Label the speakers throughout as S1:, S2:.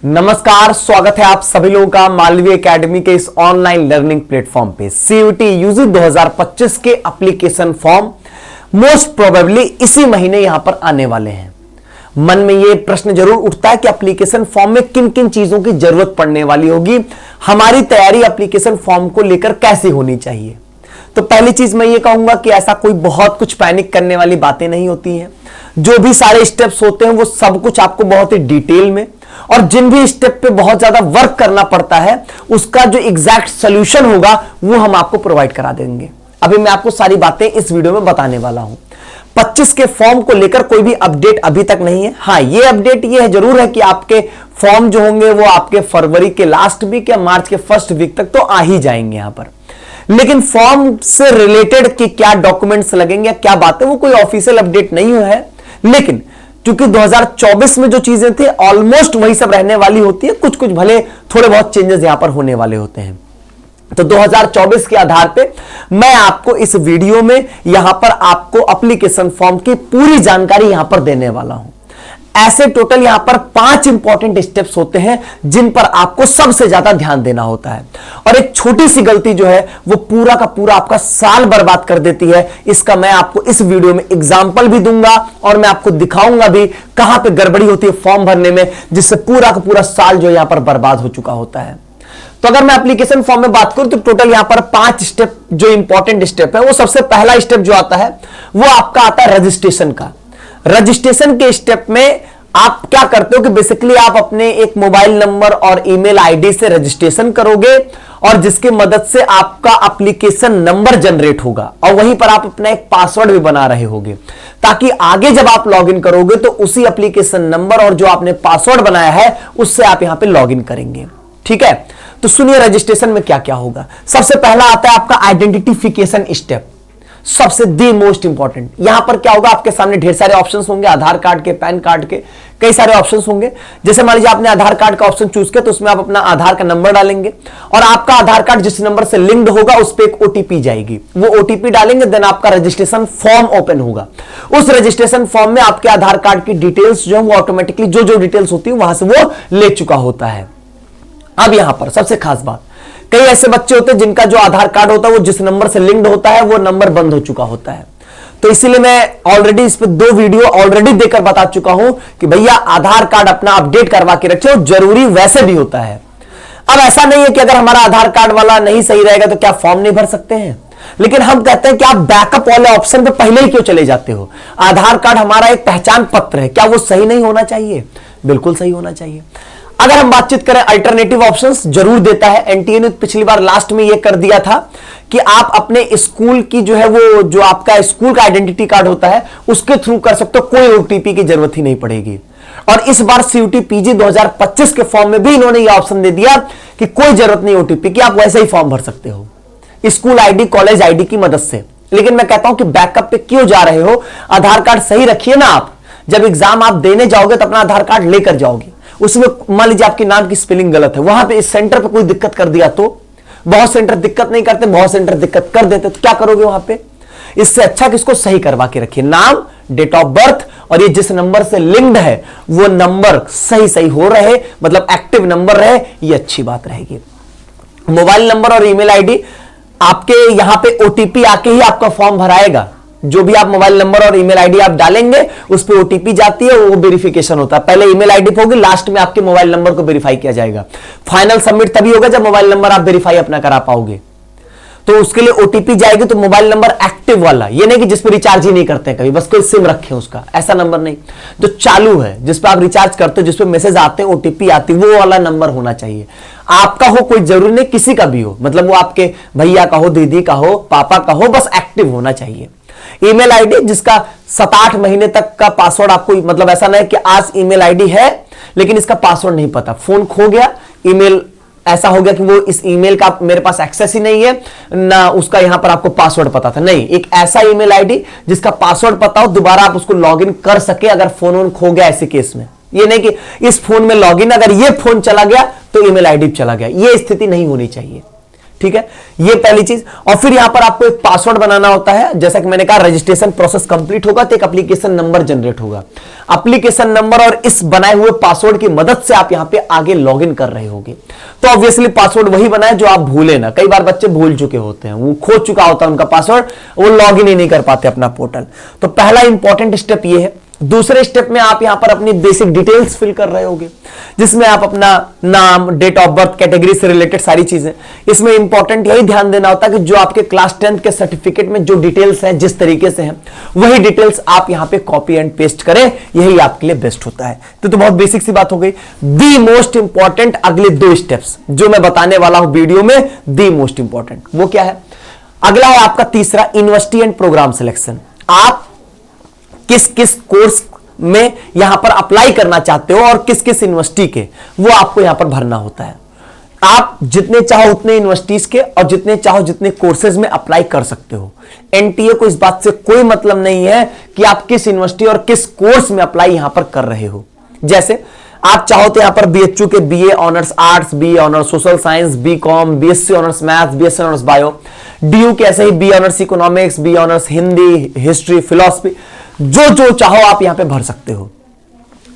S1: नमस्कार, स्वागत है आप सभी लोगों का मालवीय एकेडमी के इस ऑनलाइन लर्निंग प्लेटफॉर्म पे। सीयूटी यूजी 2025 के एप्लीकेशन फॉर्म मोस्ट प्रोबेबली इसी महीने यहां पर आने वाले हैं। मन में यह प्रश्न जरूर उठता है कि एप्लीकेशन फॉर्म में किन किन चीजों की जरूरत पड़ने वाली होगी, हमारी तैयारी एप्लीकेशन फॉर्म को लेकर कैसी होनी चाहिए। तो पहली चीज मैं ये कहूंगा कि ऐसा कोई बहुत कुछ पैनिक करने वाली बातें नहीं होती हैं। जो भी सारे स्टेप्स होते हैं वो सब कुछ आपको बहुत ही डिटेल में और जिन भी स्टेप पे बहुत ज्यादा वर्क करना पड़ता है उसका जो एग्जैक्ट सॉल्यूशन होगा वो हम आपको प्रोवाइड करा देंगे। अभी मैं आपको सारी बातें इस वीडियो में बताने वाला हूं। 25 के फॉर्म को लेकर कोई भी अपडेट अभी तक नहीं है। हाँ, ये अपडेट ये है जरूर है कि आपके फॉर्म जो होंगे वो आपके फरवरी के लास्ट वीक या मार्च के फर्स्ट वीक तक तो आ ही जाएंगे यहां पर। लेकिन फॉर्म से रिलेटेड कि क्या डॉक्यूमेंट्स लगेंगे या क्या बातें, वो कोई ऑफिशियल अपडेट नहीं हुआ है। लेकिन क्योंकि 2024 में जो चीजें थी ऑलमोस्ट वही सब रहने वाली होती है, कुछ कुछ भले थोड़े बहुत चेंजेस यहां पर होने वाले होते हैं। तो 2024 के आधार पे मैं आपको इस वीडियो में यहां पर आपको एप्लीकेशन फॉर्म की पूरी जानकारी यहां पर देने वाला हूं। ऐसे टोटल यहां पर 5 इंपॉर्टेंट स्टेप्स होते हैं जिन पर आपको सबसे ज्यादा ध्यान देना होता है, और एक छोटी सी गलती जो है वो पूरा का पूरा आपका साल बर्बाद कर देती है। इसका मैं आपको इस वीडियो में एग्जांपल भी दूंगा और मैं आपको दिखाऊंगा भी कहां पे गड़बड़ी होती है फॉर्म भरने में, जिससे पूरा का पूरा साल जो यहां पर बर्बाद हो चुका होता है। तो अगर मैं एप्लीकेशन फॉर्म में बात करूं तो टोटल यहां पर 5 स्टेप जो इंपॉर्टेंट स्टेप है, वो सबसे पहला स्टेप जो आता है वो आपका आता है रजिस्ट्रेशन का। रजिस्ट्रेशन के स्टेप में आप क्या करते हो कि बेसिकली आप अपने एक मोबाइल नंबर और ईमेल आईडी से रजिस्ट्रेशन करोगे और जिसकी मदद से आपका एप्लीकेशन नंबर जनरेट होगा और वहीं पर आप अपना एक पासवर्ड भी बना रहे होगे, ताकि आगे जब आप लॉगिन करोगे तो उसी एप्लीकेशन नंबर और जो आपने पासवर्ड बनाया है उससे आप यहां पे लॉगिन करेंगे। ठीक है, तो सुनिए रजिस्ट्रेशन में क्या क्या होगा। सबसे पहला आता है आपका आइडेंटिफिकेशन स्टेप, सबसे दी मोस्ट इंपॉर्टेंट। यहां पर क्या होगा, आपके सामने ढेर सारे ऑप्शंस होंगे, आधार कार्ड के, पैन कार्ड के, कई सारे ऑप्शंस होंगे। जैसे मान लीजिए आपने आधार कार्ड का ऑप्शन चूज किया तो उसमें आप अपना आधार का नंबर डालेंगे और आपका आधार कार्ड जिस नंबर से लिंक्ड होगा उस पर एक ओटीपी जाएगी, वो ओटीपी डालेंगे, देन आपका रजिस्ट्रेशन फॉर्म ओपन होगा। उस रजिस्ट्रेशन फॉर्म में आपके आधार कार्ड की डिटेल्स जो है वो ऑटोमेटिकली जो डिटेल्स होती है वहां से वो ले चुका होता है। अब यहां पर सबसे खास बात, कई ऐसे बच्चे होते हैं जिनका जो आधार कार्ड होता है वो जिस नंबर से लिंक्ड होता है वो नंबर बंद हो चुका होता है। तो इसीलिए मैं ऑलरेडी इस पे 2 वीडियो ऑलरेडी देकर बता चुका हूं कि भैया आधार कार्ड अपना अपडेट करवा के रखे, और जरूरी वैसे भी होता है। अब ऐसा नहीं है कि अगर हमारा आधार कार्ड वाला नहीं सही रहेगा तो क्या फॉर्म नहीं भर सकते हैं, लेकिन हम कहते हैं कि आप बैकअप वाले ऑप्शन पे पहले ही क्यों चले जाते हो। आधार कार्ड हमारा एक पहचान पत्र है, क्या वो सही नहीं होना चाहिए? बिल्कुल सही होना चाहिए। अगर हम बातचीत करें अल्टरनेटिव ऑप्शंस जरूर देता है। एनटीए ने पिछली बार लास्ट में यह कर दिया था कि आप अपने स्कूल की जो है वो जो आपका स्कूल का आइडेंटिटी कार्ड होता है उसके थ्रू कर सकते हो, कोई ओटीपी की जरूरत ही नहीं पड़ेगी। और इस बार सीयूटी पीजी 2025 के फॉर्म में भी इन्होंने यह ऑप्शन दे दिया कि कोई जरूरत नहीं ओटीपी की, आप वैसे ही फॉर्म भर सकते हो स्कूल आईडी, कॉलेज आईडी की मदद से। लेकिन मैं कहता हूं कि बैकअप पे क्यों जा रहे हो, आधार कार्ड सही रखिए ना। आप जब एग्जाम आप देने जाओगे तो अपना आधार कार्ड लेकर जाओगे, उसमें मान लीजिए आपके नाम की स्पेलिंग गलत है, वहां पे इस सेंटर पे कोई दिक्कत कर दिया तो, बहुत सेंटर दिक्कत नहीं करते, बहुत सेंटर दिक्कत कर देते, तो क्या करोगे वहां पे? इससे अच्छा कि इसको सही करवा के रखिए, नाम, डेट ऑफ बर्थ और ये जिस नंबर से लिंक्ड है वो नंबर सही हो रहे, मतलब एक्टिव नंबर रहे, ये अच्छी बात रहेगी। मोबाइल नंबर और ईमेल आईडी आपके यहां पे ओटीपी आके ही आपका फॉर्म भराएगा। जो भी आप मोबाइल नंबर और ईमेल आईडी आप डालेंगे उस पे ओटीपी जाती है, वो वेरिफिकेशन होता है। पहले ईमेल आईडी पे होगी, लास्ट में आपके मोबाइल नंबर को वेरीफाई किया जाएगा। फाइनल सबमिट तभी होगा जब मोबाइल नंबर आप वेरीफाई अपना करा पाओगे, तो उसके लिए ओटीपी जाएगी। तो मोबाइल नंबर एक्टिव वाला, ये नहीं कि जिस पे रिचार्ज ही नहीं करते कभी, बस कोई सिम रखे उसका, ऐसा नंबर नहीं। जो चालू है, जिस पे आप रिचार्ज करते हो, जिस पे मैसेज आते हैं, ओटीपी आती है, वो वाला नंबर होना चाहिए। आपका हो, कोई जरूरी नहीं किसी का भी हो, मतलब वो आपके भैया का हो, दीदी का हो, पापा का हो, बस एक्टिव होना चाहिए। ईमेल आईडी जिसका 7-8 महीने तक का पासवर्ड आपको, मतलब ऐसा नहीं कि आज ईमेल आईडी है लेकिन इसका पासवर्ड नहीं पता, फोन खो गया, ईमेल ऐसा हो गया कि वो इस ईमेल का मेरे पास एक्सेस ही नहीं है ना, उसका यहां पर आपको पासवर्ड पता था। नहीं, एक ऐसा ईमेल आईडी जिसका पासवर्ड पता हो, दोबारा आप उसको लॉगिन कर सके अगर फोन खो गया ऐसे केस में। ये नहीं कि इस फोन में लॉगिन, अगर ये फोन चला गया तो ईमेल आईडी चला गया, ये स्थिति नहीं होनी चाहिए। ठीक है, ये पहली चीज। और फिर यहां पर आपको एक पासवर्ड बनाना होता है। जैसा कि मैंने कहा, रजिस्ट्रेशन प्रोसेस कंप्लीट होगा तो एक एप्लीकेशन नंबर जनरेट होगा। एप्लीकेशन नंबर और इस बनाए हुए पासवर्ड की मदद से आप यहां पे आगे लॉगिन कर रहे होगे। तो ऑब्वियसली पासवर्ड वही बनाए जो आप भूले ना। कई बार बच्चे भूल चुके होते हैं, वो खो चुका होता है उनका पासवर्ड, वो लॉगिन ही नहीं कर पाते अपना पोर्टल। तो पहला इंपॉर्टेंट स्टेप ये है। दूसरे स्टेप में आप यहां पर अपनी बेसिक डिटेल्स फिल कर रहे होगे, जिसमें आप अपना नाम, डेट ऑफ बर्थ, कैटेगरी से रिलेटेड सारी चीजें। इसमें इंपॉर्टेंट यही ध्यान देना होता है कि जो आपके क्लास 10th के सर्टिफिकेट में जो डिटेल्स हैं, जिस तरीके से हैं, वही डिटेल्स आप यहां पे कॉपी एंड पेस्ट करें, यही आपके लिए बेस्ट होता है। तो बहुत बेसिक सी बात हो गई। दी मोस्ट इंपॉर्टेंट अगले 2 स्टेप्स जो मैं बताने वाला हूं वीडियो में, दी मोस्ट इंपॉर्टेंट वो क्या है? अगला है आपका तीसरा, यूनिवर्सिटी एंड प्रोग्राम सिलेक्शन। आप किस किस कोर्स में यहां पर अप्लाई करना चाहते हो और किस किस यूनिवर्सिटी के, वो आपको यहां पर भरना होता है। आप जितने चाहो उतने यूनिवर्सिटीज के और जितने चाहो जितने कोर्सेज में अप्लाई कर सकते हो। एनटीए को इस बात से कोई मतलब नहीं है कि आप किस यूनिवर्सिटी और किस कोर्स में अप्लाई यहां पर कर रहे हो। जैसे आप चाहो तो यहां पर बीएचयू के BA honours arts, BA honours social science, BCom, BSc honours maths, BSc honours bio, DU के ऐसे ही B honours economics, B honours Hindi, history, philosophy, जो जो चाहो आप यहां पे भर सकते हो।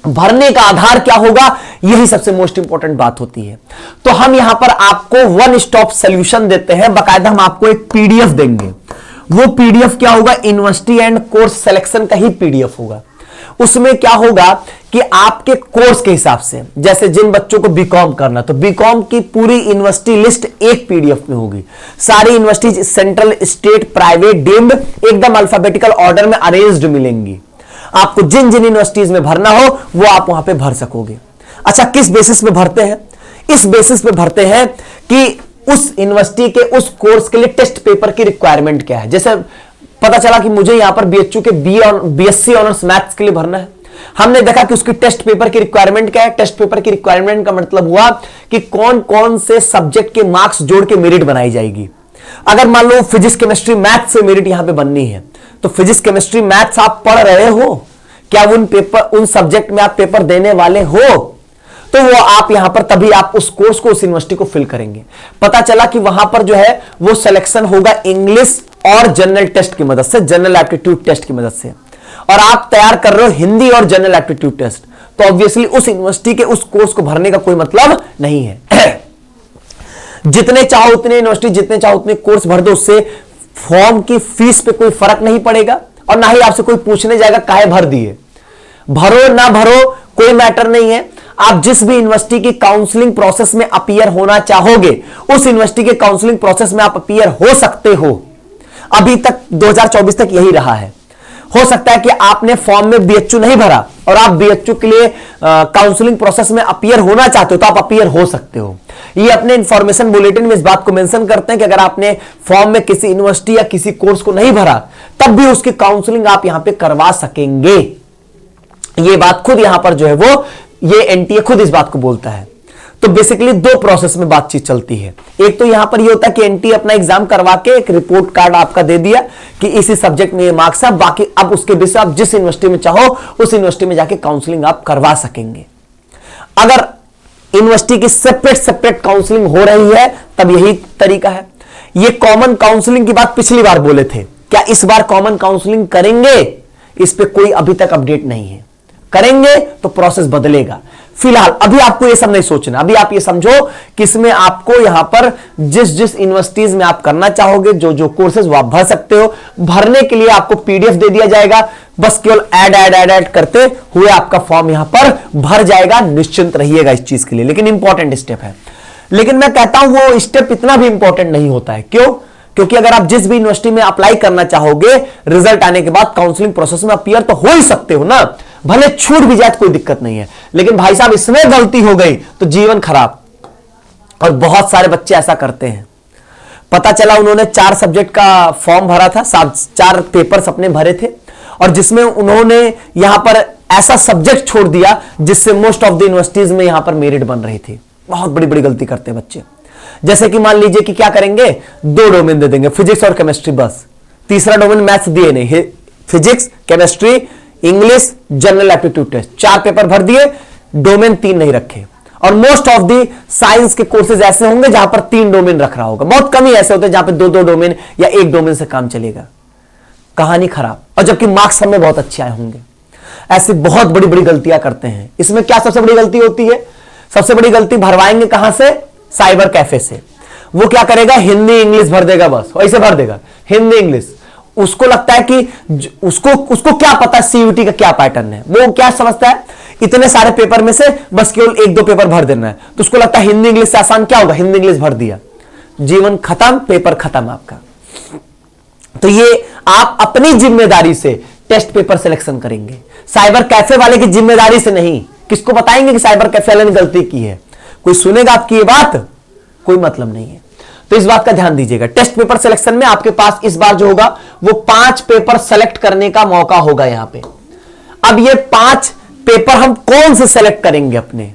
S1: भरने का आधार क्या होगा, यही सबसे मोस्ट इंपॉर्टेंट बात होती है। तो हम यहां पर आपको वन स्टॉप सॉल्यूशन देते हैं, बाकायदा हम आपको एक पीडीएफ देंगे। वो पीडीएफ क्या होगा, यूनिवर्सिटी एंड कोर्स सिलेक्शन का ही पीडीएफ होगा। उसमें क्या होगा कि आपके कोर्स के हिसाब से, जैसे जिन बच्चों को बीकॉम करना, तो बीकॉम की पूरी यूनिवर्सिटी लिस्ट एक पीडीएफ में होगी। सारी universities central, state, private, deemed, एकदम अल्फाबेटिकल ऑर्डर में अरेंज्ड मिलेंगी। आपको जिन जिन यूनिवर्सिटीज में भरना हो वो आप वहां पे भर सकोगे। अच्छा, किस बेसिस पे भरते हैं? इस बेसिस पे भरते हैं कि उस यूनिवर्सिटी के उस कोर्स के लिए टेस्ट पेपर की रिक्वायरमेंट क्या है। जैसे पता चला कि मुझे यहां पर बीएचयू के बीएससी ऑनर्स मैथ्स के लिए भरना है, हमने देखा कि उसकी टेस्ट पेपर की रिक्वायरमेंट क्या है। टेस्ट पेपर की रिक्वायरमेंट का मतलब हुआ कि कौन कौन से सब्जेक्ट के मार्क्स जोड़ के मेरिट बनाई जाएगी। अगर मान लो फिजिक्स, केमिस्ट्री, मैथ्स से मेरिट यहां पे बननी है, तो फिजिक्स, केमिस्ट्री, मैथ्स आप पढ़ रहे हो क्या, उन सब्जेक्ट में आप पेपर देने वाले हो, तो वो आप यहां पर तभी आप उस कोर्स को, उस यूनिवर्सिटी को फिल करेंगे। पता चला कि वहां पर जो है वो सिलेक्शन होगा इंग्लिश और जनरल टेस्ट की मदद से, जनरल एप्टीट्यूड टेस्ट की मदद से, और आप तैयार कर रहे हो हिंदी और जनरल एप्टीट्यूड टेस्ट, तो ऑब्वियसली उस यूनिवर्सिटी के उस कोर्स को भरने का कोई मतलब नहीं है। जितने चाहो उतने यूनिवर्सिटी, जितने चाहो उतने कोर्स भर दो, उससे फॉर्म की फीस पे कोई फर्क नहीं पड़ेगा और ना ही आपसे कोई पूछने जाएगा काहे भर दिए। भरो ना भरो कोई मैटर नहीं है। आप जिस भी यूनिवर्सिटी की काउंसलिंग प्रोसेस में अपीयर होना चाहोगे, उस यूनिवर्सिटी के काउंसलिंग प्रोसेस में आप अपीयर हो सकते हो। अभी तक 2024 तक यही रहा है। हो सकता है कि आपने फॉर्म में बीएचयू नहीं भरा और आप बीएचयू के लिए काउंसलिंग प्रोसेस में अपीयर होना चाहते हो, तो आप अपीयर हो सकते हो। ये अपने इंफॉर्मेशन बुलेटिन में इस बात को मेंशन करते हैं कि अगर आपने फॉर्म में किसी यूनिवर्सिटी या किसी कोर्स को नहीं भरा, तब भी उसकी काउंसलिंग आप यहां पे करवा सकेंगे। ये बात खुद यहां पर जो है वो, ये एनटीए खुद इस बात को बोलता है। तो बेसिकली 2 प्रोसेस में बातचीत चलती है। एक तो यहां पर ये होता है कि एनटीए अपना एग्जाम करवा के एक रिपोर्ट कार्ड आपका दे दिया कि इसी सब्जेक्ट में ये मार्क्स है, बाकी अब उसके बेसिस आप जिस यूनिवर्सिटी में चाहो उस यूनिवर्सिटी में जाके काउंसलिंग आप करवा सकेंगे। अगर यूनिवर्सिटी की सेपरेट काउंसलिंग हो रही है, तब यही तरीका है। ये कॉमन काउंसलिंग की बात पिछली बार बोले थे, क्या इस बार कॉमन काउंसलिंग करेंगे? इस पे कोई अभी तक अपडेट नहीं है। करेंगे तो प्रोसेस बदलेगा। फिलहाल अभी आपको ये सब नहीं सोचना। अभी आप ये समझो कि इसमें आपको यहां पर जिस जिस यूनिवर्सिटीज में आप करना चाहोगे, जो जो कोर्सेज वो आप भर सकते हो। भरने के लिए आपको पीडीएफ दे दिया जाएगा, बस केवल ऐड करते हुए आपका फॉर्म यहां पर भर जाएगा। निश्चिंत रहिएगा इस चीज के लिए। लेकिन इंपॉर्टेंट स्टेप है। लेकिन मैं कहता हूं वो स्टेप इतना भी इंपॉर्टेंट नहीं होता है। क्यों? क्योंकि अगर आप जिस भी यूनिवर्सिटी में अप्लाई करना चाहोगे, रिजल्ट आने के बाद काउंसलिंग प्रोसेस में अपीयर तो हो ही सकते हो ना, भले छूट भी जाए तो कोई दिक्कत नहीं है। लेकिन भाई साहब इसमें गलती हो गई तो जीवन खराब। और बहुत सारे बच्चे ऐसा करते हैं। पता चला उन्होंने 4 सब्जेक्ट का फॉर्म भरा था, 4 पेपर्स अपने भरे थे, और जिसमें उन्होंने यहां पर ऐसा सब्जेक्ट छोड़ दिया जिससे मोस्ट ऑफ द यूनिवर्सिटीज में यहां पर मेरिट बन रही थी। बहुत बड़ी बड़ी गलती करते हैं बच्चे। जैसे कि मान लीजिए कि क्या करेंगे, 2 डोमेन दे देंगे, फिजिक्स और केमिस्ट्री, बस। तीसरा डोमेन मैथ्स दिए नहीं, physics, chemistry, English, general aptitude test, 4 paper भर दिए, डोमेन 3 नहीं रखे। और मोस्ट ऑफ दी साइंस के कोर्सेज ऐसे होंगे जहां पर 3 डोमेन रख रहा होगा। बहुत कम ही ऐसे होते हैं जहां पर 2-2 डोमेन या 1 डोमेन से काम चलेगा। कहानी खराब। और जबकि मार्क्स हमें बहुत अच्छे आए होंगे। ऐसी बहुत बड़ी बड़ी गलतियां करते हैं। इसमें क्या सबसे बड़ी गलती होती है? सबसे बड़ी गलती भरवाएंगे कहां से? साइबर कैफे से। वो क्या करेगा? हिंदी इंग्लिश भर देगा, बस ऐसे भर देगा हिंदी इंग्लिश। उसको लगता है कि उसको क्या पता सीयूटी का क्या पैटर्न है। वो क्या समझता है, इतने सारे पेपर में से बस केवल एक दो पेपर भर देना है, तो उसको लगता है हिंदी इंग्लिश से आसान क्या होगा, हिंदी इंग्लिश भर दिया, जीवन खत्म, पेपर खत्म आपका। तो ये आप अपनी जिम्मेदारी से टेस्ट पेपर सिलेक्शन करेंगे, साइबर कैफे वाले की जिम्मेदारी से नहीं। किसको बताएंगे कि साइबर कैफे वाले ने गलती की है? कोई सुनेगा आपकी ये बात? कोई मतलब नहीं है। तो इस बात का ध्यान दीजिएगा। टेस्ट पेपर सिलेक्शन में आपके पास इस बार जो होगा वो 5 पेपर सेलेक्ट करने का मौका होगा यहां पे। अब ये 5 पेपर हम कौन से सेलेक्ट करेंगे? अपने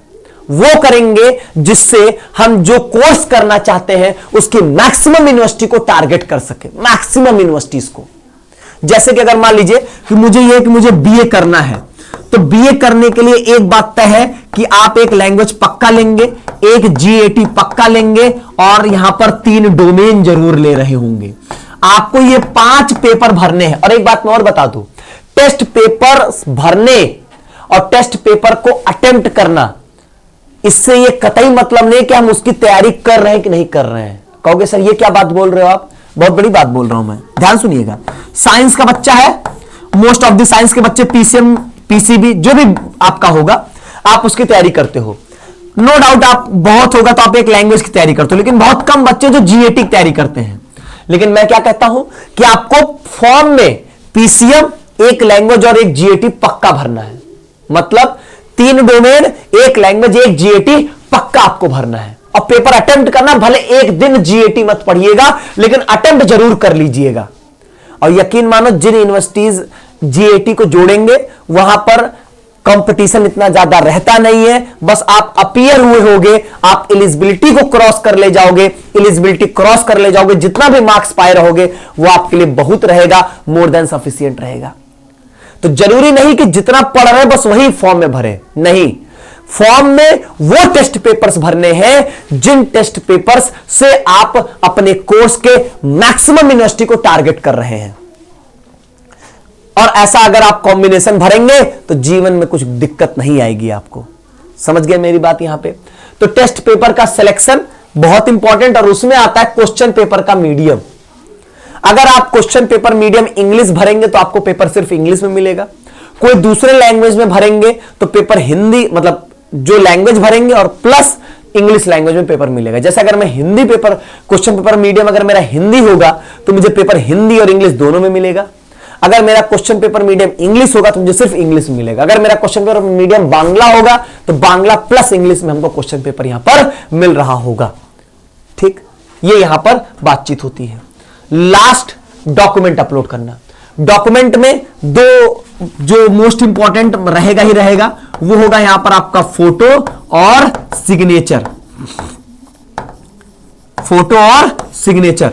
S1: वो करेंगे जिससे हम जो कोर्स करना चाहते हैं उसकी मैक्सिमम यूनिवर्सिटी को टारगेट कर सके, मैक्सिमम यूनिवर्सिटीज को। जैसे कि अगर मान लीजिए कि मुझे बीए करना है, तो बीए करने के लिए एक बात तय है कि आप एक लैंग्वेज पक्का लेंगे, एक जीएटी पक्का लेंगे और यहां पर 3 डोमेन जरूर ले रहे होंगे। आपको ये 5 पेपर भरने हैं। और एक बात मैं और बता दूं, टेस्ट पेपर भरने और टेस्ट पेपर को अटेम्प्ट करना, इससे ये कतई मतलब नहीं कि हम उसकी तैयारी कर रहे हैं कि नहीं कर रहे हैं। कहोगे सर ये क्या बात बोल रहे हो आप? बहुत बड़ी बात बोल रहा हूं मैं, ध्यान सुनिएगा। साइंस का बच्चा है, मोस्ट ऑफ द साइंस के बच्चे पीसीएम पीसीबी जो भी आपका होगा आप उसकी तैयारी करते हो, नो डाउट। आप बहुत होगा तो आप एक लैंग्वेज की तैयारी करते हो, लेकिन बहुत कम बच्चे जो जीएटी की तैयारी करते हैं। लेकिन मैं क्या कहता हूं कि आपको फॉर्म में पीसीएम, एक लैंग्वेज और एक जीएटी पक्का भरना है। मतलब 3 डोमेन, एक लैंग्वेज, एक जीएटी पक्का आपको भरना है। और पेपर अटेम्प्ट करना, भले एक दिन जीएटी मत पढ़िएगा लेकिन अटेम्प्ट जरूर कर लीजिएगा। और यकीन मानो जिन यूनिवर्सिटीज जीएटी को जोड़ेंगे वहां पर कंपटीशन इतना ज्यादा रहता नहीं है। बस आप अपीयर हुए होगे, आप एलिजिबिलिटी को क्रॉस कर ले जाओगे, एलिजिबिलिटी क्रॉस कर ले जाओगे, जितना भी मार्क्स पाए रहोगे वो आपके लिए बहुत रहेगा, मोर देन सफिशिएंट रहेगा। तो जरूरी नहीं कि जितना पढ़ रहे बस वही फॉर्म में भरे, नहीं। फॉर्म में वो टेस्ट पेपर्स भरने हैं जिन टेस्ट पेपर्स से आप अपने कोर्स के मैक्सिमम यूनिवर्सिटी को टारगेट कर रहे हैं। और ऐसा अगर आप कॉम्बिनेशन भरेंगे तो जीवन में कुछ दिक्कत नहीं आएगी आपको। समझ गए मेरी बात यहां पे? तो टेस्ट पेपर का सिलेक्शन बहुत इंपॉर्टेंट, और उसमें आता है क्वेश्चन पेपर का मीडियम। अगर आप क्वेश्चन पेपर मीडियम इंग्लिश भरेंगे तो आपको पेपर सिर्फ इंग्लिश में मिलेगा। कोई दूसरे लैंग्वेज में भरेंगे तो पेपर हिंदी, मतलब जो लैंग्वेज भरेंगे और प्लस इंग्लिश लैंग्वेज में पेपर मिलेगा। जैसे अगर मैं Hindi paper, question paper medium अगर मेरा हिंदी होगा तो मुझे पेपर हिंदी और इंग्लिश दोनों में मिलेगा। अगर मेरा क्वेश्चन पेपर मीडियम इंग्लिश होगा तो मुझे सिर्फ इंग्लिश मिलेगा। अगर मेरा क्वेश्चन पेपर मीडियम बांग्ला होगा तो बांग्ला प्लस इंग्लिश में हमको क्वेश्चन पेपर यहां पर मिल रहा होगा। ठीक, ये यहां पर बातचीत होती है। लास्ट, डॉक्यूमेंट अपलोड करना। डॉक्यूमेंट में 2 जो मोस्ट इंपॉर्टेंट रहेगा ही रहेगा, वो होगा यहां पर आपका फोटो और सिग्नेचर। फोटो और सिग्नेचर।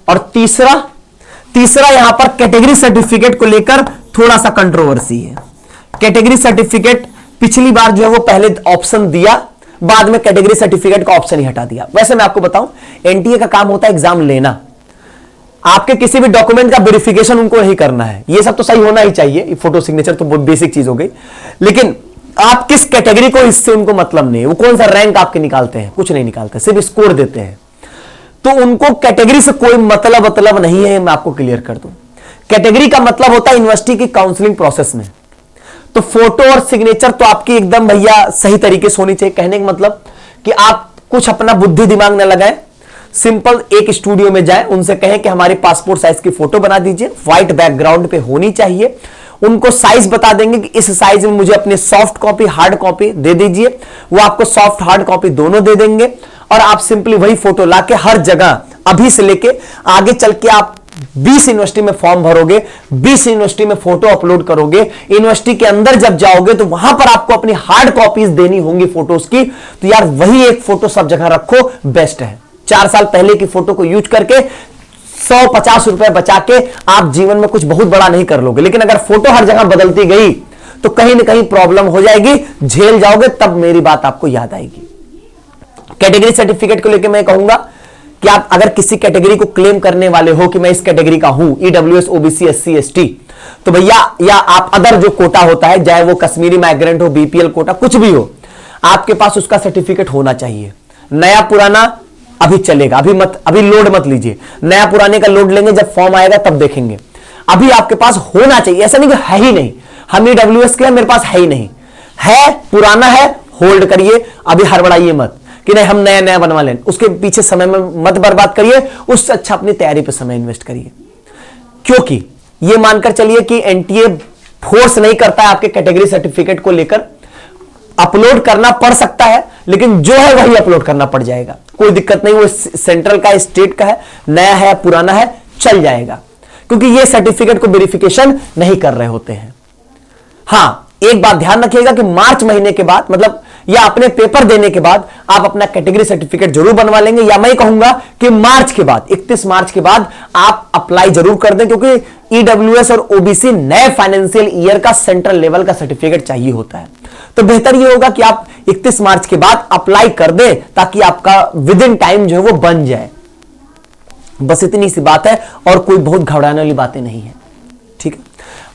S1: और तीसरा यहां पर कैटेगरी सर्टिफिकेट को लेकर थोड़ा सा कंट्रोवर्सी है। कैटेगरी सर्टिफिकेट पिछली बार जो है वो पहले ऑप्शन दिया, बाद में कैटेगरी सर्टिफिकेट का ऑप्शन ही हटा दिया। वैसे मैं आपको बताऊं, एनटीए का काम होता है एग्जाम लेना, आपके किसी भी डॉक्यूमेंट का वेरिफिकेशन उनको नहीं करना है। ये सब तो सही होना ही चाहिए, फोटो सिग्नेचर तो बहुत बेसिक चीज हो गई, लेकिन आप किस कैटेगरी को, इससे उनको मतलब नहीं है। वो कौन सा रैंक आपके निकालते हैं, कुछ नहीं निकालते, सिर्फ स्कोर देते हैं। तो उनको कैटेगरी से कोई मतलब नहीं है, मैं आपको क्लियर कर दूं। कैटेगरी का मतलब होता है यूनिवर्सिटी की काउंसलिंग प्रोसेस में। तो फोटो और सिग्नेचर तो आपकी एकदम भैया सही तरीके से होनी चाहिए। कहने का मतलब कि आप कुछ अपना बुद्धि दिमाग न लगाएं, सिंपल एक स्टूडियो में जाएं, उनसे कहें कि हमारी पासपोर्ट साइज की फोटो बना दीजिए, व्हाइट बैकग्राउंड पे होनी चाहिए। उनको साइज बता देंगे कि इस साइज में मुझे अपनी सॉफ्ट कॉपी, हार्ड कॉपी दे दीजिए। वो आपको सॉफ्ट हार्ड कॉपी दोनों दे देंगे और आप सिंपली वही फोटो लाके हर जगह, अभी से लेके आगे चल के आप 20 यूनिवर्सिटी में फॉर्म भरोगे, 20 यूनिवर्सिटी में फोटो अपलोड करोगे, यूनिवर्सिटी के अंदर जब जाओगे तो वहां पर आपको अपनी हार्ड कॉपीज देनी होंगी फोटोज की। तो यार वही एक फोटो सब जगह रखो, बेस्ट है। 4 साल पहले की फोटो को यूज करके 150 रुपए बचा के आप जीवन में कुछ बहुत बड़ा नहीं कर लोगे। लेकिन अगर फोटो हर जगह बदलती गई तो कहीं ना कहीं प्रॉब्लम हो जाएगी, झेल जाओगे, तब मेरी बात आपको याद आएगी। कैटेगरी सर्टिफिकेट को लेकर मैं कहूंगा कि आप अगर किसी कैटेगरी को क्लेम करने वाले हो कि मैं इस कैटेगरी का हूं, ईडब्ल्यूएस, ओबीसी, एससी, एसटी, तो भैया, या आप अदर जो कोटा होता है, चाहे वो कश्मीरी माइग्रेंट हो, बीपीएल कोटा, कुछ भी हो, आपके पास उसका सर्टिफिकेट होना चाहिए। नया पुराना अभी चलेगा, अभी लोड मत लीजिए, नया पुराने का लोड लेंगे जब फॉर्म आएगा तब देखेंगे। अभी आपके पास होना चाहिए, ऐसा नहीं कि है ही नहीं, हम ईडब्ल्यूएस के मेरे पास है ही नहीं, है पुराना है, होल्ड करिए, अभी हड़बड़ाइए मत कि नहीं हम नया नया बनवा लें, उसके पीछे समय में मत बर्बाद करिए, उससे अच्छा अपनी तैयारी पर समय इन्वेस्ट करिए। क्योंकि ये मानकर चलिए कि एनटीए फोर्स नहीं करता है आपके कैटेगरी सर्टिफिकेट को लेकर, अपलोड करना पड़ सकता है, लेकिन जो है वही अपलोड करना पड़ जाएगा, कोई दिक्कत नहीं, वो सेंट्रल का, स्टेट का है, नया है पुराना है, चल जाएगा, क्योंकि ये सर्टिफिकेट को वेरिफिकेशन नहीं कर रहे होते हैं। हां, एक बात ध्यान रखिएगा कि मार्च महीने के बाद, मतलब या अपने पेपर देने के बाद आप अपना कैटेगरी सर्टिफिकेट जरूर बनवा लेंगे, या मैं कहूंगा कि मार्च के बाद, 31 मार्च के बाद आप अप्लाई जरूर कर दें, क्योंकि ईडब्ल्यूएस और ओबीसी नए फाइनेंशियल ईयर का सेंट्रल लेवल का सर्टिफिकेट चाहिए होता है। तो बेहतर यह होगा कि आप 31 मार्च के बाद अप्लाई कर दें, ताकि आपका विद इन टाइम जो है वो बन जाए। बस इतनी सी बात है, और कोई बहुत घबराने वाली बातें नहीं है। ठीक है,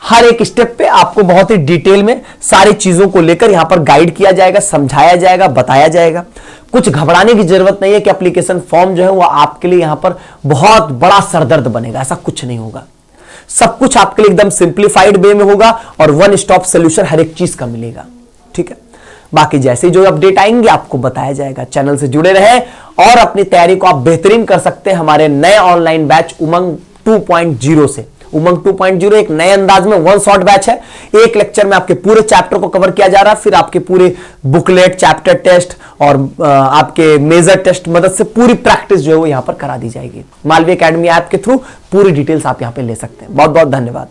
S1: हर एक स्टेप पे आपको बहुत ही डिटेल में सारी चीजों को लेकर यहां पर गाइड किया जाएगा, समझाया जाएगा, बताया जाएगा। कुछ घबराने की जरूरत नहीं है कि एप्लीकेशन फॉर्म जो है वो आपके लिए यहां पर बहुत बड़ा सरदर्द बनेगा, ऐसा कुछ नहीं होगा। सब कुछ आपके लिए एकदम सिंप्लीफाइड वे में होगा, और वन स्टॉप सोल्यूशन हर एक चीज का मिलेगा। ठीक है, बाकी जैसे जो अपडेट आएंगे आपको बताया जाएगा। चैनल से जुड़े रहे, और अपनी तैयारी को आप बेहतरीन कर सकते हैं हमारे नए ऑनलाइन बैच उमंग 2.0 से। उमंग 2.0 एक नए अंदाज में वन शॉट बैच है। एक लेक्चर में आपके पूरे चैप्टर को कवर किया जा रहा है, फिर आपके पूरे बुकलेट, चैप्टर टेस्ट और आपके मेजर टेस्ट मदद से पूरी प्रैक्टिस जो है वो यहां पर करा दी जाएगी। मालवी एकेडमी ऐप के थ्रू पूरी डिटेल्स आप यहां पे ले सकते हैं। बहुत बहुत धन्यवाद।